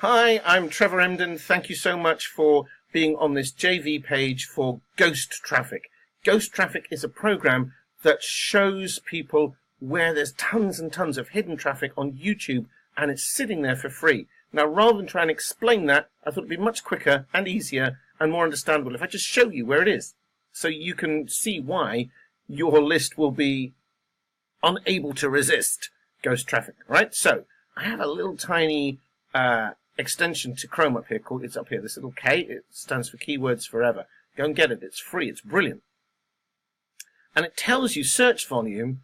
Hi, I'm Trevor Emden. Thank you so much for being on this JV page for Ghost Traffic. Ghost Traffic is a program that shows people where there's tons and tons of hidden traffic on YouTube and it's sitting there for free. Now, rather than try and explain that, I thought it'd be much quicker and easier and more understandable if I just show you where it is so you can see why your list will be unable to resist ghost traffic, right? So I have a little tiny extension to Chrome up here called, it's up here, this little K, it stands for Keywords Forever. Go and get it, it's free, it's brilliant. And it tells you search volume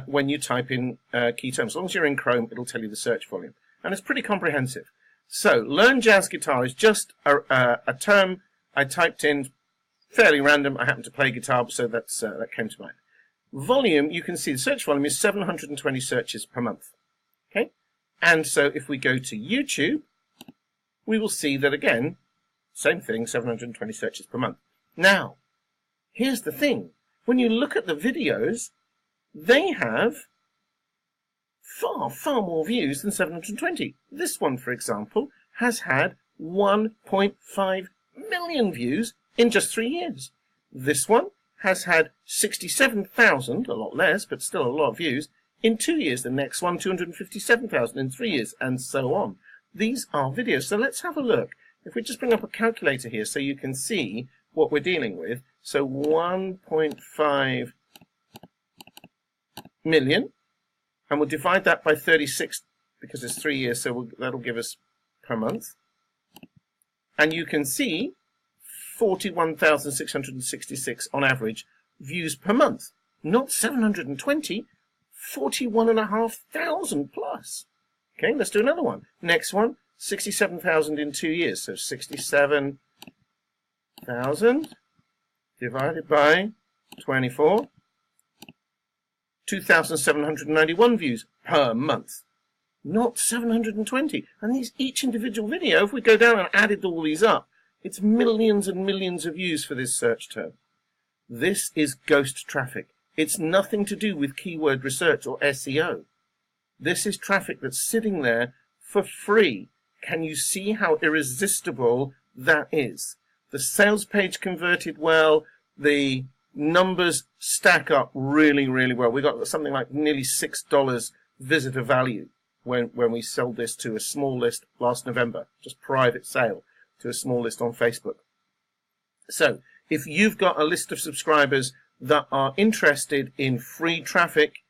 when you type in key terms. As long as you're in Chrome, it'll tell you the search volume. And it's pretty comprehensive. So, learn jazz guitar is just a term I typed in, fairly random. I happen to play guitar, so that came to mind. Volume, you can see the search volume is 720 searches per month. Okay? And so if we go to YouTube, we will see that again, same thing, 720 searches per month. Now, here's the thing. When you look at the videos, they have far, far more views than 720. This one, for example, has had 1.5 million views in just 3 years. This one has had 67,000, a lot less, but still a lot of views, in 2 years. The next one, 257,000 in 3 years, and so on. These are videos. So let's have a look. If we just bring up a calculator here so you can see what we're dealing with. So 1.5 million, and we'll divide that by 36 because it's 3 years, so that'll give us per month. And you can see 41,666 on average views per month. Not 720, 41,500 plus. Okay, let's do another one. Next one, 67,000 in 2 years. So 67,000 divided by 24. 2,791 views per month. Not 720. And these each individual video, if we go down and added all these up, it's millions and millions of views for this search term. This is ghost traffic. It's nothing to do with keyword research or SEO. This is traffic that's sitting there for free. Can you see how irresistible that is? The sales page converted well. The numbers stack up really, really well. We got something like nearly $6 visitor value when we sold this to a small list last November. Just private sale to a small list on Facebook. So if you've got a list of subscribers that are interested in free traffic,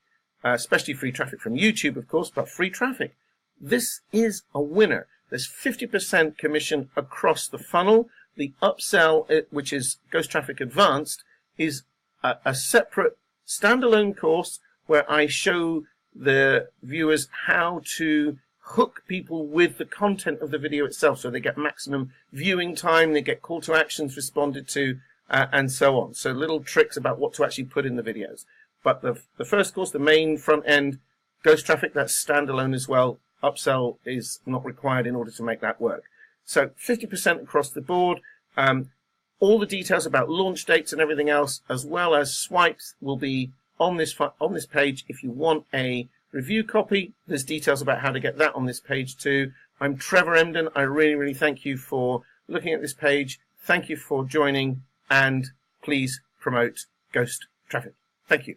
especially free traffic from YouTube, of course, but free traffic, this is a winner. There's 50% commission across the funnel. The upsell, which is Ghost Traffic Advanced, is a separate standalone course where I show the viewers how to hook people with the content of the video itself so they get maximum viewing time, they get call to actions responded to, and so on. So little tricks about what to actually put in the videos. But the first course, the main front end, Ghost Traffic, that's standalone as well. Upsell is not required in order to make that work. So 50% across the board. All the details about launch dates and everything else, as well as swipes, will be on this page. If you want a review copy, there's details about how to get that on this page too. I'm Trevor Emden. I really, really thank you for looking at this page. Thank you for joining, and please promote Ghost Traffic. Thank you.